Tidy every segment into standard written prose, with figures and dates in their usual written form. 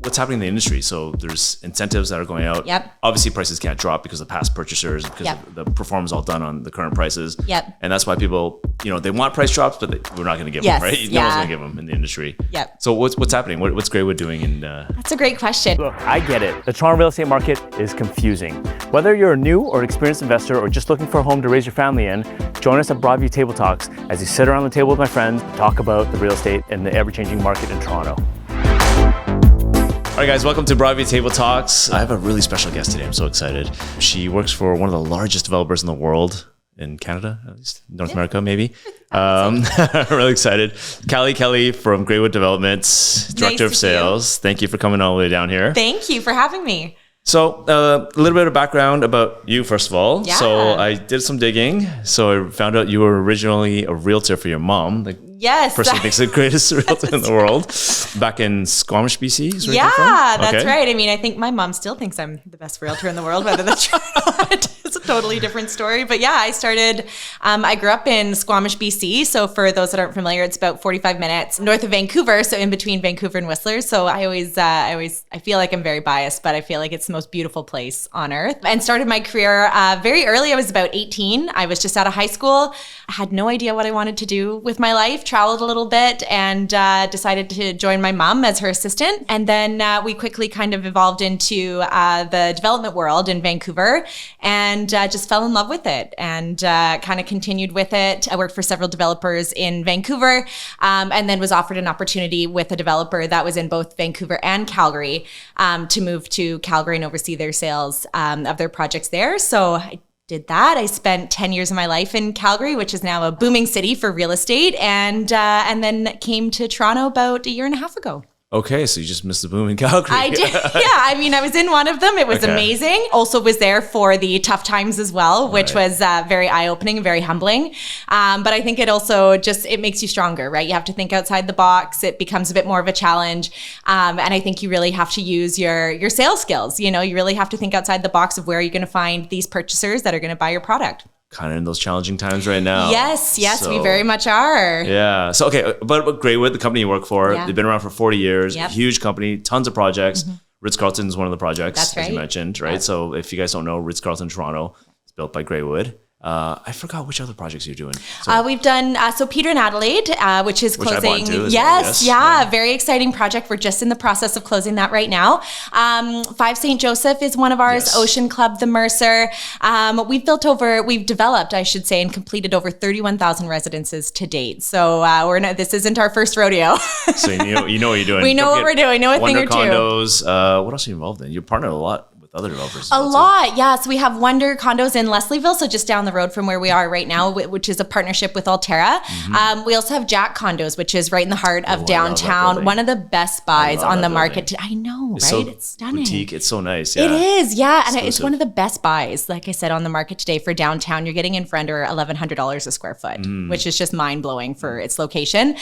what's happening in the industry. So there's incentives that are going out. Yep. Obviously, prices can't drop because of past purchasers, because of the performance all done on the current prices. Yep. And that's why people, they want price drops, but we're not going to give them, right? No one's going to give them in the industry. Yep. So what's happening? What's Graywood doing? And that's a great question. Look, I get it. The Toronto real estate market is confusing. Whether you're a new or experienced investor or just looking for a home to raise your family in, join us at Broadview Table Talks as you sit around the table with my friends and talk about the real estate and the ever-changing market in Toronto. all right, guys, welcome to Broadview Table Talks. I have a really special guest today. I'm so excited. She works for one of the largest developers in the world, in Canada, at least North America, maybe. I'm really excited. Kaleigh Kelly from Graywood Developments, Director of Sales. Thank you for coming all the way down here. Thank you for having me. So a little bit of background about you, first of all. Yeah. So I did some digging. So I found out you were originally a realtor for your mom. Yes. Person thinks the greatest realtor in the world. Back in Squamish, BC. Is where you're from? That's right. I mean, I think my mom still thinks I'm the best realtor in the world, whether that's true or not. It's a totally different story. But yeah, I grew up in Squamish, BC. So for those that aren't familiar, it's about 45 minutes north of Vancouver. So in between Vancouver and Whistler. So I feel like I'm very biased, but I feel like it's the most beautiful place on earth. And started my career very early. I was about 18. I was just out of high school. I had no idea what I wanted to do with my life. Traveled a little bit and decided to join my mom as her assistant. And then we quickly kind of evolved into the development world in Vancouver and just fell in love with it and kind of continued with it. I worked for several developers in Vancouver and then was offered an opportunity with a developer that was in both Vancouver and Calgary to move to Calgary and oversee their sales of their projects there. So I did that. I spent 10 years of my life in Calgary, which is now a booming city for real estate, and then came to Toronto about a year and a half ago. Okay, so you just missed the boom in Calgary. I did. Yeah, I mean, I was in one of them. It was amazing. Also was there for the tough times as well, which was very eye-opening and very humbling. But I think it also it makes you stronger, right? You have to think outside the box. It becomes a bit more of a challenge. And I think you really have to use your sales skills. You really have to think outside the box of where you're going to find these purchasers that are going to buy your product. Kind of in those challenging times right now. Yes, we very much are. Yeah. So, okay, but Graywood, the company you work for, they've been around for 40 years, huge company, tons of projects. Ritz-Carlton is one of the projects, as you mentioned, right? Yep. So if you guys don't know, Ritz-Carlton Toronto is built by Graywood. I forgot which other projects you're doing. So, we've done Peter and Adelaide, which is closing. Which I bought too, yes, very exciting project. We're just in the process of closing that right now. 5 St. Joseph is one of ours. Yes. Ocean Club, the Mercer. We've developed, I should say, and completed over 31,000 residences to date. So this isn't our first rodeo. So you know what you're doing. We know what we're doing. Know a thing or two. Condos. What else are you involved in? You partner a lot with other developers. A lot, yeah. So we have Wonder Condos in Leslieville, so just down the road from where we are right now, which is a partnership with Altera. We also have Jack Condos, which is right in the heart of downtown. One of the best buys on the market. I know, right? It's stunning. Boutique. It's so nice. Yeah. It is, yeah. And it's one of the best buys, like I said, on the market today for downtown. You're getting in for under $1,100 a square foot, which is just mind-blowing for its location.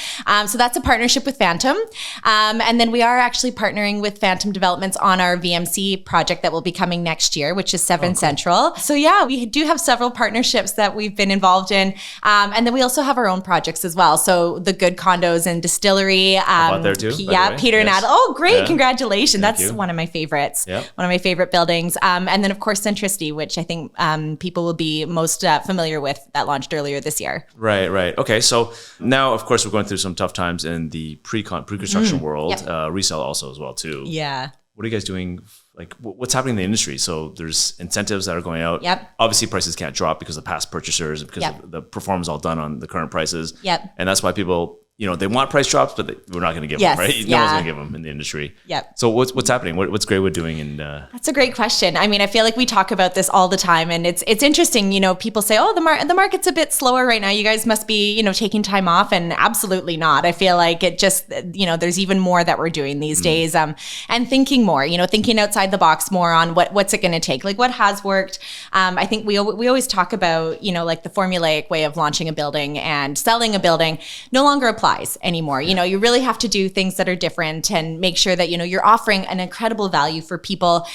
So that's a partnership with Phantom. And then we are actually partnering with Phantom Developments on our VMC project that will be coming next year, which is 7 Central. So yeah, we do have several partnerships that we've been involved in. And then we also have our own projects as well. So the Good Condos and Distillery. Bought there too, Peter and Adelaide. Oh, great. Yeah. Congratulations. Thank That's you. one of my favorites. Yep. One of my favorite buildings. And then of course, Centricity, which I think people will be most familiar with, that launched earlier this year. Right. Okay. So now, of course, we're going through some tough times in the pre-construction world, resale also as well too. Yeah. What are you guys doing? Like, what's happening in the industry? So there's incentives that are going out. Yep. Obviously, prices can't drop because of past purchasers, because of the performance all done on the current prices. Yep. And that's why people, they want price drops, but we're not going to give them, right? No one's going to give them in the industry. Yep. So what's happening? What's Graywood doing? And that's a great question. I mean, I feel like we talk about this all the time, and it's interesting. People say, "Oh, the market's a bit slower right now. You guys must be, taking time off," and absolutely not. I feel like it just, there's even more that we're doing these days, and thinking more. Thinking outside the box more on what's it going to take, like what has worked. I think we always talk about, like the formulaic way of launching a building and selling a building no longer applies. applies anymore. You really have to do things that are different and make sure that, you're offering an incredible value for people.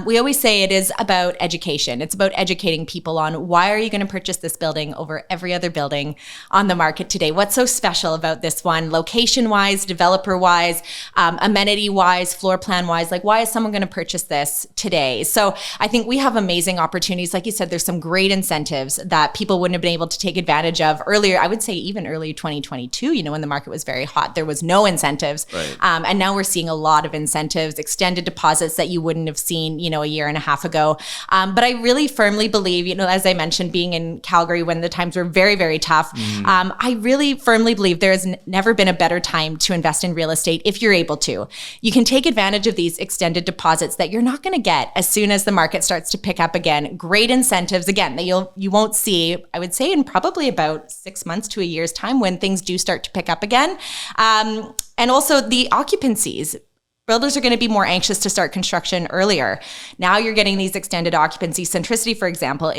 We always say it is about education. It's about educating people on why are you going to purchase this building over every other building on the market today? What's so special about this one, location-wise, developer-wise, amenity-wise, floor plan-wise? Like, why is someone going to purchase this today? So I think we have amazing opportunities. Like you said, there's some great incentives that people wouldn't have been able to take advantage of earlier. I would say even early 2022, when the market was very hot, there was no incentives. Right. And now we're seeing a lot of incentives, extended deposits that you wouldn't have seen, a year and a half ago. But I really firmly believe, as I mentioned, being in Calgary when the times were very, very tough, I really firmly believe there has never been a better time to invest in real estate if you're able to. You can take advantage of these extended deposits that you're not going to get as soon as the market starts to pick up again. Great incentives, again, that you won't see, I would say, in probably about 6 months to a year's time when things do start to pick up again. And also the occupancies. Builders are going to be more anxious to start construction earlier. Now you're getting these extended occupancy. Centricity, for example,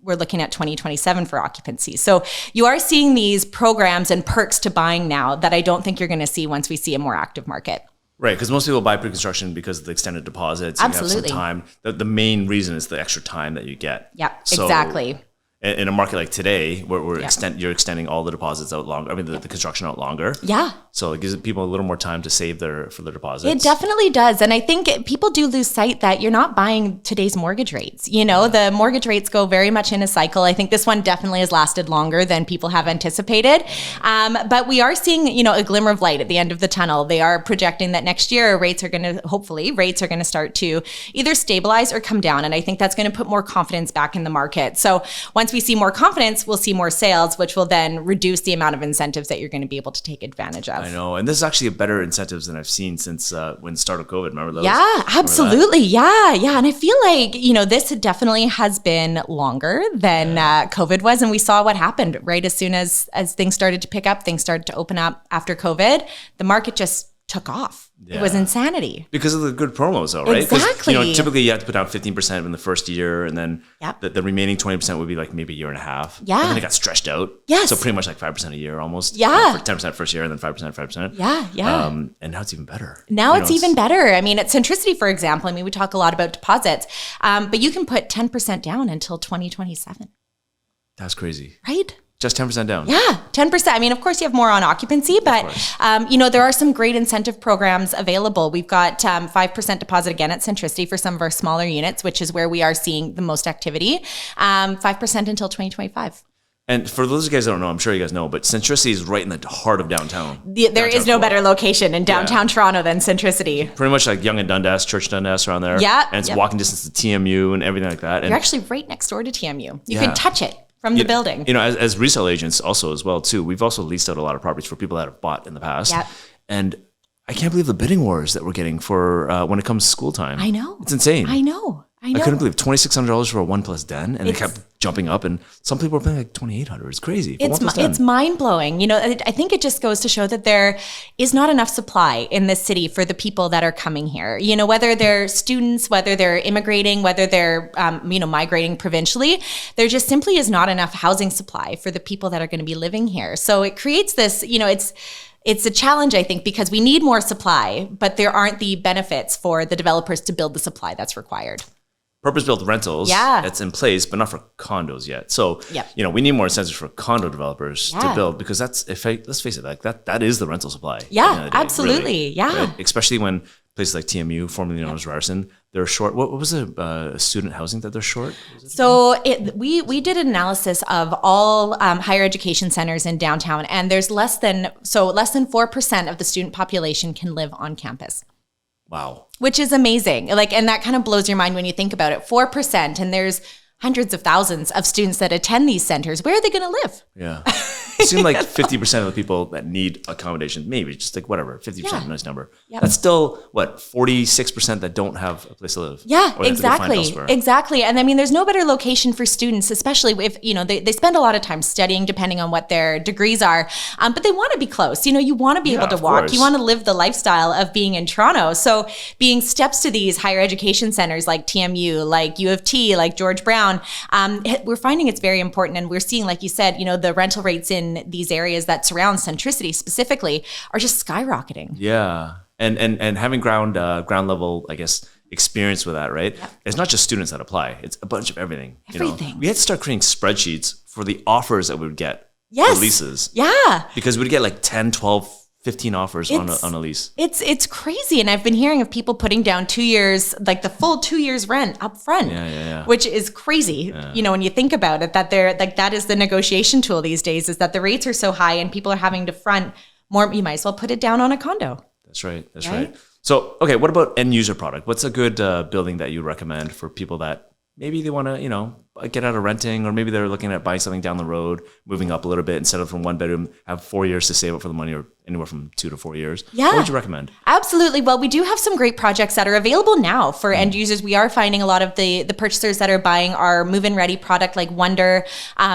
we're looking at 2027 for occupancy. So you are seeing these programs and perks to buying now that I don't think you're going to see once we see a more active market. Right, because most people buy pre-construction because of the extended deposits. Absolutely. You have some time. The main reason is the extra time that you get. Yep, exactly. In a market like today, where you're extending all the deposits out longer, the construction out longer. Yeah. So it gives people a little more time to save for their deposits. It definitely does. And I think people do lose sight that you're not buying today's mortgage rates. The mortgage rates go very much in a cycle. I think this one definitely has lasted longer than people have anticipated. But we are seeing, a glimmer of light at the end of the tunnel. They are projecting that next year rates are going to start to either stabilize or come down. And I think that's going to put more confidence back in the market. So once we see more confidence, we'll see more sales, which will then reduce the amount of incentives that you're going to be able to take advantage of. I know. And this is actually a better incentives than I've seen since when the start of COVID. Remember those? Yeah, absolutely. Yeah. And I feel like, this definitely has been longer than COVID was. And we saw what happened right as soon as things started to pick up, things started to open up after COVID, the market just took off. Yeah. It was insanity. Because of the good promos though, right? Exactly. Typically you have to put down 15% in the first year and then the remaining 20% would be like maybe a year and a half. Yeah. And then it got stretched out. Yes. So pretty much like 5% a year almost. Yeah. For 10% first year and then 5%. Yeah. And now it's even better. Now it's even better. At Centricity, for example, we talk a lot about deposits, but you can put 10% down until 2027. That's crazy. Right? Just 10% down. Yeah, 10%. Of course, you have more on occupancy, but, there are some great incentive programs available. We've got 5% deposit again at Centricity for some of our smaller units, which is where we are seeing the most activity, 5% until 2025. And for those of you guys that don't know, I'm sure you guys know, but Centricity is right in the heart of downtown. There is no better location in downtown Toronto than Centricity. Pretty much like Yonge and Dundas, Church Dundas around there. Yeah. And it's walking distance to TMU and everything like that. And you're actually right next door to TMU. You can touch it from the building. As resale agents also as well too, we've also leased out a lot of properties for people that have bought in the past. Yep. And I can't believe the bidding wars that we're getting for when it comes to school time. I know. It's insane. I know. I couldn't believe $2,600 for a 1+ den, and it kept jumping up. And some people were paying like $2,800. It's crazy. It's mind blowing. I think it just goes to show that there is not enough supply in this city for the people that are coming here. Whether they're students, whether they're immigrating, whether they're migrating provincially, there just simply is not enough housing supply for the people that are going to be living here. So it creates this. It's a challenge, I think, because we need more supply, but there aren't the benefits for the developers to build the supply that's required. Purpose-built rentals, that's in place, but not for condos yet. So, we need more incentives for condo developers to build because let's face it, like that is the rental supply. Yeah, absolutely. Really, right? Especially when places like TMU, formerly known as Ryerson, they're short. What was the student housing that they're short? So we did an analysis of all higher education centers in downtown, and there's less than 4% of the student population can live on campus. Wow. Which is amazing. And that kind of blows your mind when you think about it. 4%, and there's hundreds of thousands of students that attend these centers. Where are they going to live? Yeah. It seemed like 50% of the people that need accommodation, maybe just like whatever, 50%, nice number. Yep. That's still 46% that don't have a place to live. Yeah, exactly. And there's no better location for students, especially if, they spend a lot of time studying depending on what their degrees are, but they want to be close. You want to be able to walk. Course. You want to live the lifestyle of being in Toronto. So being steps to these higher education centers like TMU, like U of T, like George Brown, down, we're finding it's very important. And we're seeing, like you said, the rental rates in these areas that surround Centricity specifically are just skyrocketing. Yeah. And having ground level, I guess, experience with that, right? Yep. It's not just students that apply. It's a bunch of everything. Everything. We had to start creating spreadsheets for the offers that we would get for leases. Yeah. Because we'd get like 10, 12, 15 offers on a lease. It's crazy. And I've been hearing of people putting down 2 years, like the full 2 years rent up front, which is crazy. Yeah. When you think about it, that they're like, that is the negotiation tool these days, is that the rates are so high and people are having to front more. You might as well put it down on a condo. That's right. That's right. So, okay, what about end user product? What's a good building that you recommend for people that maybe they want to, get out of renting, or maybe they're looking at buying something down the road, moving up a little bit, instead of from 1 bedroom, have 4 years to save up for the money, or anywhere from 2 to 4 years. Yeah. What would you recommend? Absolutely. Well, we do have some great projects that are available now for end users. We are finding a lot of the purchasers that are buying our move-in ready product, like Wonder,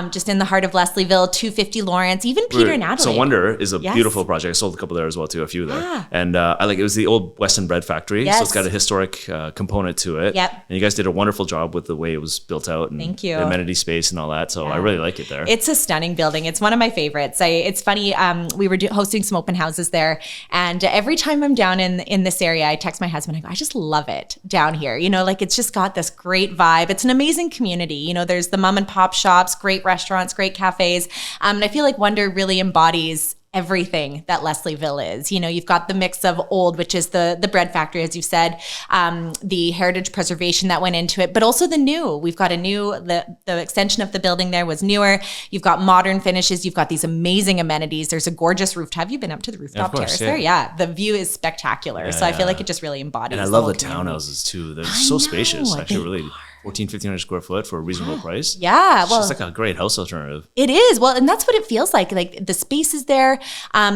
just in the heart of Leslieville, 250 Lawrence, even Peter and Adelaide. So Wonder is a beautiful project. I sold a couple there as well too, a few there. And it was the old Weston Bread Factory. Yes. So it's got a historic component to it. Yep. And you guys did a wonderful job with the way it was built out. And Thank you. The amenity space and all that. So I really like it there. It's a stunning building. It's one of my favorites. It's funny. We were hosting some open houses there. And every time I'm down in this area, I text my husband. I go, I just love it down here. It's just got this great vibe. It's an amazing community. There's the mom and pop shops, great restaurants, great cafes. And I feel like Wonder really embodies everything that Leslieville is. You've got the mix of old, which is the bread factory, as you said, the heritage preservation that went into it, but also the new. We've got the extension of the building there was newer. You've got modern finishes. You've got these amazing amenities. There's a gorgeous rooftop. Have you been up to the rooftop terrace there? Yeah. The view is spectacular. So I feel like it just really embodies. And I love the townhouses too. They're so spacious. Actually, really 1,500 square foot for a reasonable price. Yeah. It's just like a great house alternative. It is. Well, and that's what it feels like. Like the space is there.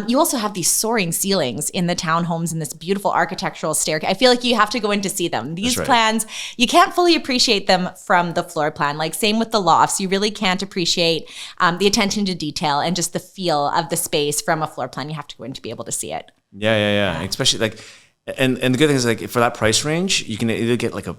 You also have these soaring ceilings in the townhomes and this beautiful architectural staircase. I feel like you have to go in to see them. These plans, you can't fully appreciate them from the floor plan. Like same with the lofts. You really can't appreciate the attention to detail and just the feel of the space from a floor plan. You have to go in to be able to see it. Yeah. Especially like, and the good thing is, like, for that price range, you can either get like a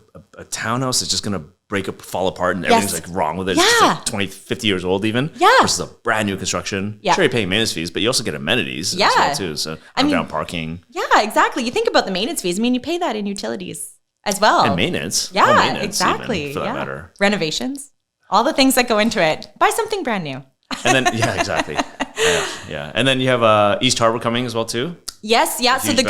townhouse that's just going to fall apart and everything's like wrong with it. It's just like 20, 50 years old even. Yeah. Versus a brand new construction. Yeah. Sure, you're paying maintenance fees, but you also get amenities as well too. So underground parking. Yeah, exactly. You think about the maintenance fees. I mean, you pay that in utilities as well. And maintenance. Yeah, maintenance exactly. Even, for that matter. Renovations. All the things that go into it. Buy something brand new. And then, exactly. Yeah. And then you have East Harbor coming as well too. Yes, yeah. So the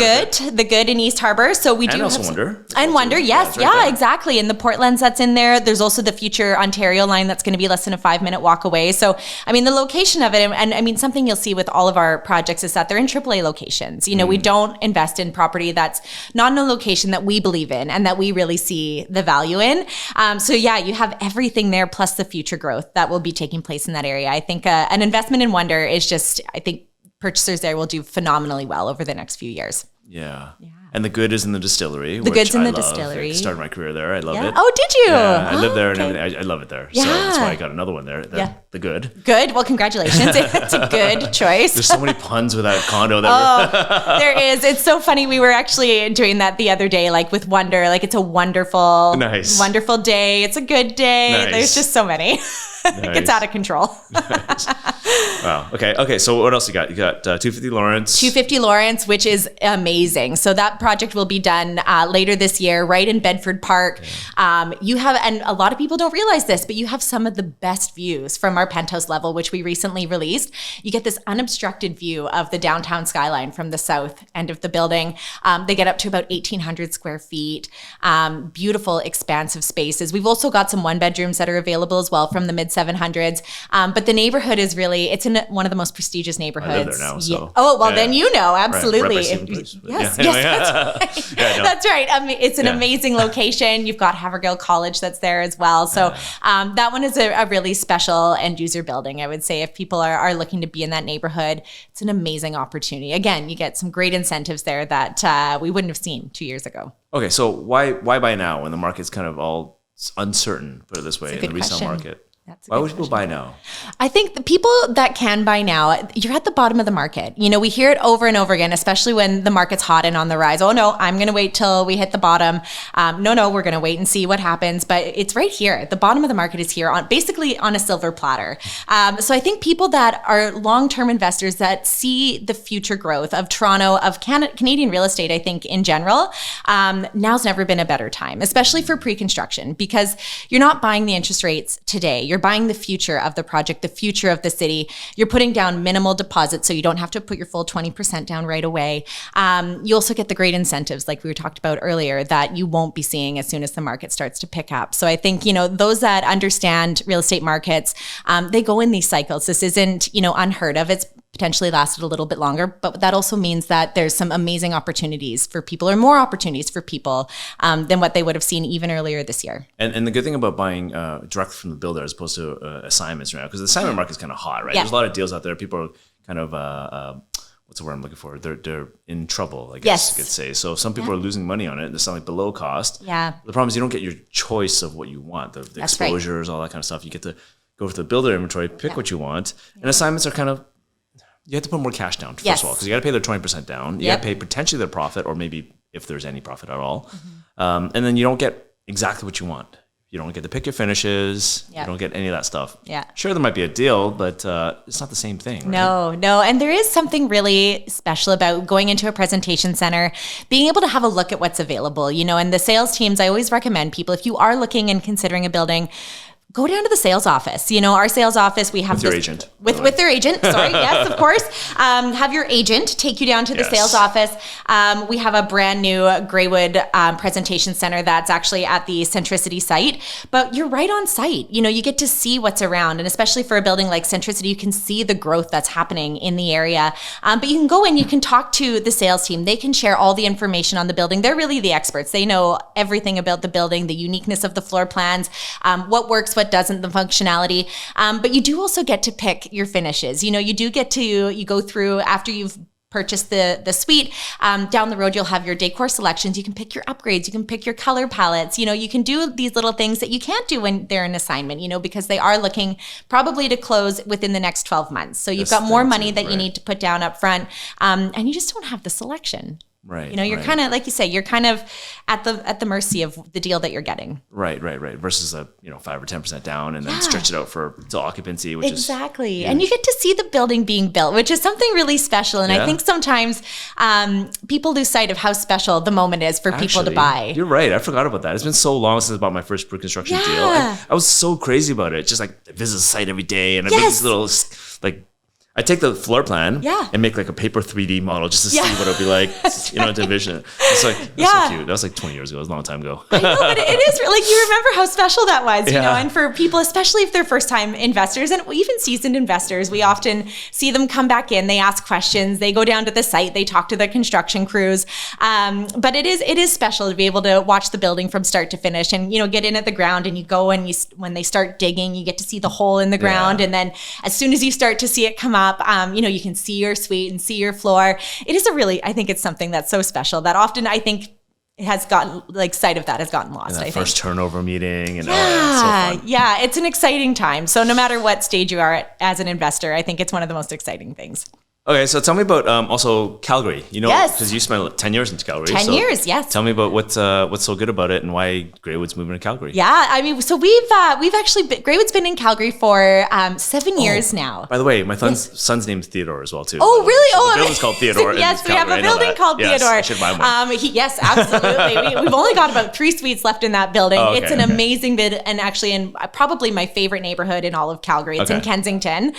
good in East Harbor. So we do and also have Wonder. And Wonder, yes, exactly. And the Portlands that's in there. There's also the future Ontario line that's going to be less than a 5-minute walk away. So I mean, the location of it, and I mean, something you'll see with all of our projects is that they're in AAA locations. We don't invest in property that's not in a location that we believe in and that we really see the value in. So yeah, you have everything there, plus the future growth that will be taking place in that area. I think an investment in Wonder is just, I think purchasers there will do phenomenally well over the next few years. Yeah. And the good is in the distillery. The good's in the distillery. I started my career there. I love it. Oh, did you? Yeah, I live there and everything. I love it there. So that's why I got another one there. The good. Good. Well, congratulations. It's a good choice. There's so many puns with that condo. There is. It's so funny. We were actually doing that the other day, like with Wonder. Like it's a wonderful, wonderful day. It's a good day. Nice. There's just so many. It gets out of control. Nice. Wow. Okay. So what else you got? You got 250 Lawrence. 250 Lawrence, which is amazing. So that project will be done later this year, right in Bedford Park. You have, and a lot of people don't realize this, but you have some of the best views from our penthouse level, which we recently released. You get this unobstructed view of the downtown skyline from the south end of the building. They get up to about 1,800 square feet. Beautiful, expansive spaces. We've also got some 1-bedrooms that are available as well from the mid-700s. But the neighborhood is really, it's in one of the most prestigious neighborhoods. I live there now, so. Oh, well, then you know, absolutely. Yes, that's right. That's right. It's an amazing location. You've got Havergal College that's there as well. So that one is a really special end user building, I would say. If people are looking to be in that neighborhood, it's an amazing opportunity. Again, you get some great incentives there that we wouldn't have seen 2 years ago. Okay, so why buy now when the market's kind of all uncertain, put it this way, in the resale market? Why would people buy now? I think the people that can buy now, you're at the bottom of the market. You know, we hear it over and over again, especially when the market's hot and on the rise. Oh no, I'm going to wait till we hit the bottom. No, we're going to wait and see what happens. But it's right here. The bottom of the market is here, basically on a silver platter. So I think people that are long-term investors that see the future growth of Toronto, of Canadian real estate, I think in general, now's never been a better time, especially for pre-construction, because you're not buying the interest rates today. You're buying the future of the project, the future of the city. You're putting down minimal deposits, so you don't have to put your full 20% down right away. You also get the great incentives, like we were talked about earlier, that you won't be seeing as soon as the market starts to pick up. So I think, you know, those that understand real estate markets, they go in these cycles. This isn't, you know, unheard of. It's potentially lasted a little bit longer, but that also means that there's some amazing opportunities for people, or more opportunities for people than what they would have seen even earlier this year. And the good thing about buying direct from the builder as opposed to assignments right now, because the assignment market is kind of hot, right? Yeah. There's a lot of deals out there. People are kind of, what's the word I'm looking for? They're in trouble, I guess you could say. So some people are losing money on it. They're selling below cost. Yeah. The problem is you don't get your choice of what you want, the exposures, all that kind of stuff. You get to go to the builder inventory, pick what you want. And assignments are kind of, you have to put more cash down, first of all, because you got to pay their 20% down. You got to pay potentially their profit, or maybe if there's any profit at all. And then you don't get exactly what you want. You don't get to pick your finishes. You don't get any of that stuff. Yeah. Sure, there might be a deal, but it's not the same thing. Right? No. And there is something really special about going into a presentation center, being able to have a look at what's available, you know, and the sales teams, I always recommend people, if you are looking and considering a building, go down to the sales office. You know, our sales office, we have with your agent. With their agent. Sorry, yes, of course. Have your agent take you down to the sales office. We have a brand new Graywood presentation center that's actually at the Centricity site, but you're right on site. You know, you get to see what's around, and especially for a building like Centricity, you can see the growth that's happening in the area. But you can go in, you can talk to the sales team. They can share all the information on the building. They're really the experts. They know everything about the building, the uniqueness of the floor plans, what works, what doesn't, the functionality. But you do also get to pick your finishes. You know, you do get to, you go through after you've purchased the suite, down the road, you'll have your decor selections. You can pick your upgrades. You can pick your color palettes. You know, you can do these little things that you can't do when they're an assignment, you know, because they are looking probably to close within the next 12 months. So you've got more money that you need to put down up front. And you just don't have the selection. Right. You know, you're kind of, like you say, you're kind of at the mercy of the deal that you're getting. Right. Versus 5 or 10% down and then stretch it out to occupancy, which is exactly. And you get to see the building being built, which is something really special. And I think sometimes people lose sight of how special the moment is for people to buy. You're right. I forgot about that. It's been so long since I bought my first pre-construction deal. And I was so crazy about it. Just like I visit the site every day and I make these little I take the floor plan and make like a paper 3D model just to see what it'll be like, to envision it. It's like, that's so cute. That was like 20 years ago. It was a long time ago. I know, but it is like, you remember how special that was, you know, and for people, especially if they're first time investors and even seasoned investors, we often see them come back in, they ask questions, they go down to the site, they talk to the construction crews. But it is special to be able to watch the building from start to finish and, you know, get in at the ground and you go and when they start digging, you get to see the hole in the ground. And then as soon as you start to see it come up, you can see your suite and see your floor. It is I think it's something that's so special that often I think it has gotten, sight of that has gotten lost. And that first turnover meeting and it's so fun. Yeah, it's an exciting time. So no matter what stage you are at as an investor, I think it's one of the most exciting things. Okay, so tell me about also Calgary. You know, yes, because you spent 10 years in Calgary. 10 years, yes. Tell me about what's so good about it and why Graywood's moving to Calgary. Yeah, I mean, so we've actually Graywood's been in Calgary for 7 years now. By the way, my son's name's Theodore as well too. Oh, really? So the building's called Theodore. Yes, we have a building called Theodore. I should buy one. Yes, absolutely. We've only got about 3 suites left in that building. Oh, okay, it's an amazing bid, and actually in probably my favorite neighborhood in all of Calgary. It's in Kensington,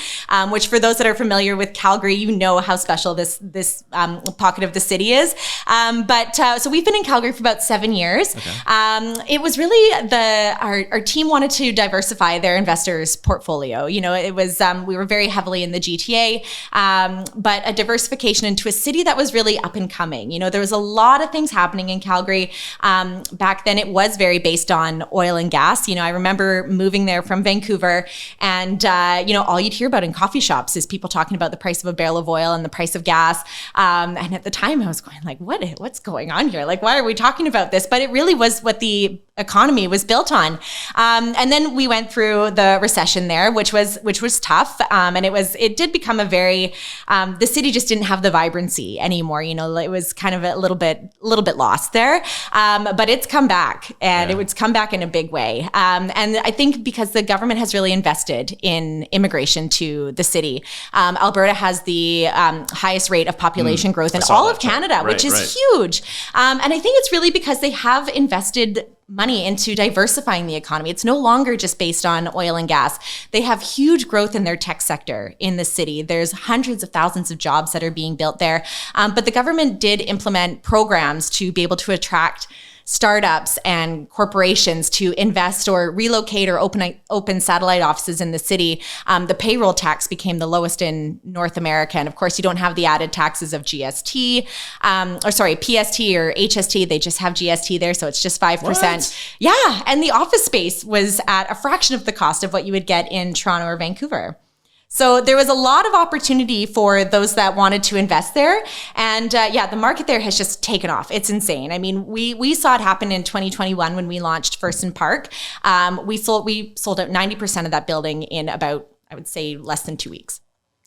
which for those that are familiar with Calgary, you know how special this pocket of the city is. So we've been in Calgary for about 7 years. It was really our team wanted to diversify their investors' portfolio. You know, it was we were very heavily in the GTA, but a diversification into a city that was really up and coming. You know, there was a lot of things happening in Calgary. Back then, it was very based on oil and gas. You know, I remember moving there from Vancouver, and all you'd hear about in coffee shops is people talking about the price of a barrel of oil and the price of gas. And at the time I was going like, what's going on here? Like, why are we talking about this? But it really was what the economy was built on. And then we went through the recession there, which was tough. And it did become a very, the city just didn't have the vibrancy anymore. You know, it was kind of a little bit lost there. But it's come back, and it's come back in a big way. And I think because the government has really invested in immigration to the city. Alberta has the highest rate of population growth in all of Canada, which is huge. And I think it's really because they have invested money into diversifying the economy. It's no longer just based on oil and gas. They have huge growth in their tech sector in the city. There's hundreds of thousands of jobs that are being built there. But the government did implement programs to be able to attract startups and corporations to invest or relocate or open satellite offices in the city. The payroll tax became the lowest in North America. And of course, you don't have the added taxes of PST or HST. They just have GST there. So it's just 5%. What? Yeah. And the office space was at a fraction of the cost of what you would get in Toronto or Vancouver. So there was a lot of opportunity for those that wanted to invest there. And the market there has just taken off. It's insane. I mean, we saw it happen in 2021 when we launched First and Park. We sold out 90% of that building in about, I would say, less than 2 weeks,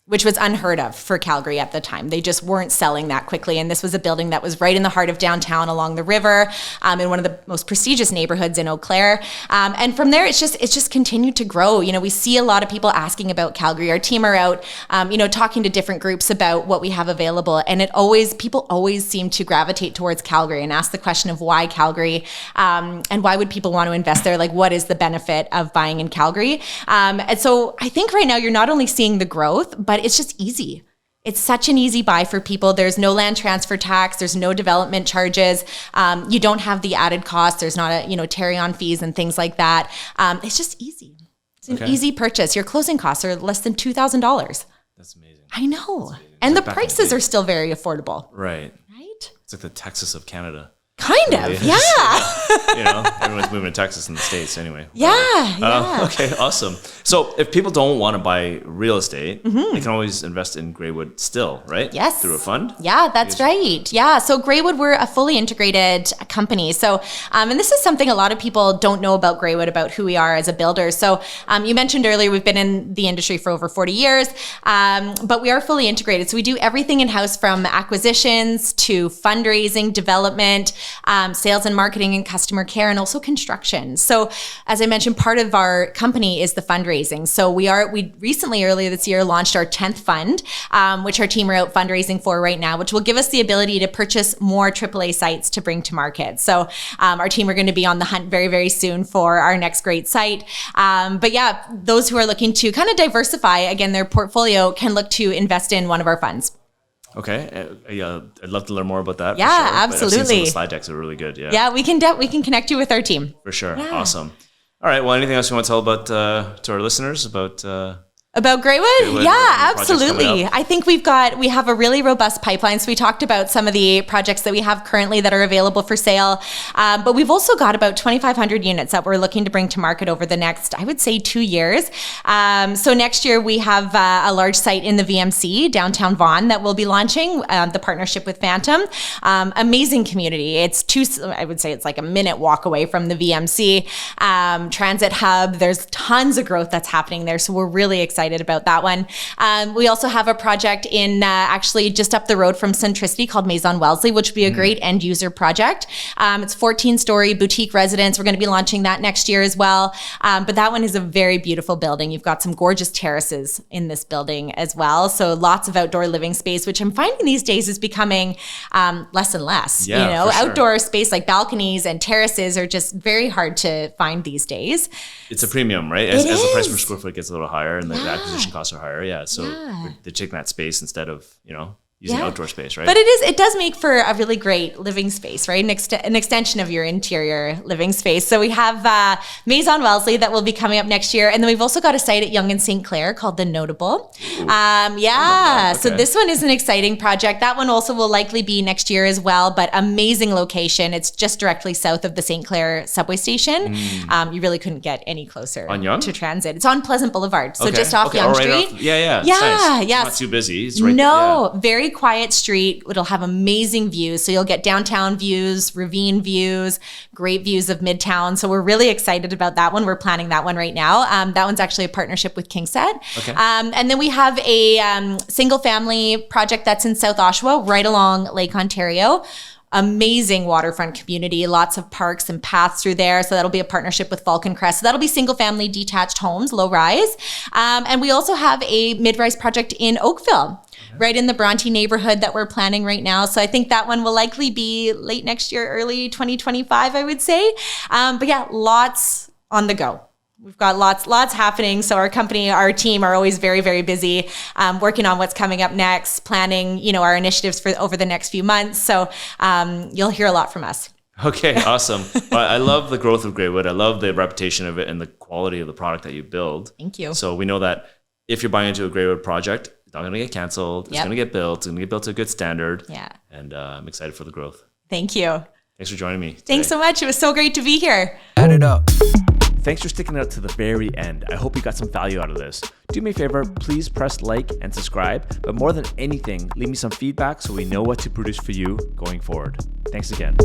which was unheard of for Calgary at the time. They just weren't selling that quickly. And this was a building that was right in the heart of downtown along the river, in one of the most prestigious neighborhoods in Eau Claire. And from there, it's just continued to grow. You know, we see a lot of people asking about Calgary. Our team are out, talking to different groups about what we have available. And people always seem to gravitate towards Calgary and ask the question of why Calgary, and why would people want to invest there? Like, what is the benefit of buying in Calgary? And so I think right now you're not only seeing the growth, but it's just easy. It's such an easy buy for people. There's no land transfer tax. There's no development charges. You don't have the added costs. There's not carry-on fees and things like that. It's just easy. It's an easy purchase. Your closing costs are less than $2,000. That's amazing. I know. And the prices are still very affordable. Right. Right? It's like the Texas of Canada. Kind of, yeah. Everyone's moving to Texas in the States anyway. Yeah. Okay, awesome. So if people don't want to buy real estate, they can always invest in Graywood still, right? Yes. Through a fund? Yeah, that's right. Yeah, so Graywood, we're a fully integrated company. So, and this is something a lot of people don't know about Graywood, about who we are as a builder. So you mentioned earlier, we've been in the industry for over 40 years, but we are fully integrated. So we do everything in-house, from acquisitions to fundraising, development, sales and marketing and customer care, and also construction. So as I mentioned, part of our company is the fundraising. So we recently, earlier this year, launched our 10th fund, which our team are out fundraising for right now, which will give us the ability to purchase more AAA sites to bring to market. So our team are going to be on the hunt very, very soon for our next great site. But yeah, those who are looking to kind of diversify, again, their portfolio can look to invest in one of our funds. Okay, I'd love to learn more about that. Yeah, for sure. absolutely. I've seen some of the slide decks are really good. Yeah, we can connect you with our team. For sure. Yeah. Awesome. All right. Well, anything else you want to tell about to our listeners about? About Graywood? Yeah, absolutely. I think we have a really robust pipeline. So we talked about some of the projects that we have currently that are available for sale. But we've also got about 2,500 units that we're looking to bring to market over the next, I would say, 2 years. So next year we have a large site in the VMC, downtown Vaughan, that we'll be launching, the partnership with Phantom. Amazing community. I would say it's like a minute walk away from the VMC. Transit hub. There's tons of growth that's happening there. So we're really excited about that one. We also have a project in actually just up the road from Centricity called Maison Wellesley, which would be a great end user project. It's 14-story boutique residence. We're going to be launching that next year as well. But that one is a very beautiful building. You've got some gorgeous terraces in this building as well. So lots of outdoor living space, which I'm finding these days is becoming less and less. Yeah, for sure. Outdoor space like balconies and terraces are just very hard to find these days. It's a premium, right? As the price per square foot gets a little higher and the acquisition costs are higher. Yeah. So they're taking that space instead of, using outdoor space, right? But it does make for a really great living space, right? An extension of your interior living space. So we have Maison Wellesley that will be coming up next year. And then we've also got a site at Yonge and St. Clair called The Notable. Okay. So this one is an exciting project. That one also will likely be next year as well, but amazing location. It's just directly south of the St. Clair subway station. You really couldn't get any closer to transit. It's on Pleasant Boulevard. So just off Yonge Street. Yeah. Yeah. Nice. It's not too busy. It's right No, very quiet street. It'll have amazing views. So you'll get downtown views, ravine views, great views of Midtown. So we're really excited about that one. We're planning that one right now. That one's actually a partnership with KingSett. Okay. And then we have a single family project that's in South Oshawa, right along Lake Ontario. Amazing waterfront community, lots of parks and paths through there. So that'll be a partnership with Falcon Crest. So that'll be single family detached homes, low rise. And we also have a mid-rise project in Oakville, right in the Bronte neighborhood that we're planning right now. So I think that one will likely be late next year, early 2025, I would say. But yeah, lots on the go. We've got lots happening. So our company, our team are always very, very busy working on what's coming up next, planning, our initiatives for over the next few months. So you'll hear a lot from us. Okay, awesome. I love the growth of Graywood. I love the reputation of it and the quality of the product that you build. Thank you. So we know that if you're buying into a Graywood project, it's not going to get canceled. It's going to get built. It's going to get built to a good standard. Yeah. And I'm excited for the growth. Thank you. Thanks for joining me today. Thanks so much. It was so great to be here. Add it up. Thanks for sticking out to the very end. I hope you got some value out of this. Do me a favor, please press like and subscribe. But more than anything, leave me some feedback so we know what to produce for you going forward. Thanks again.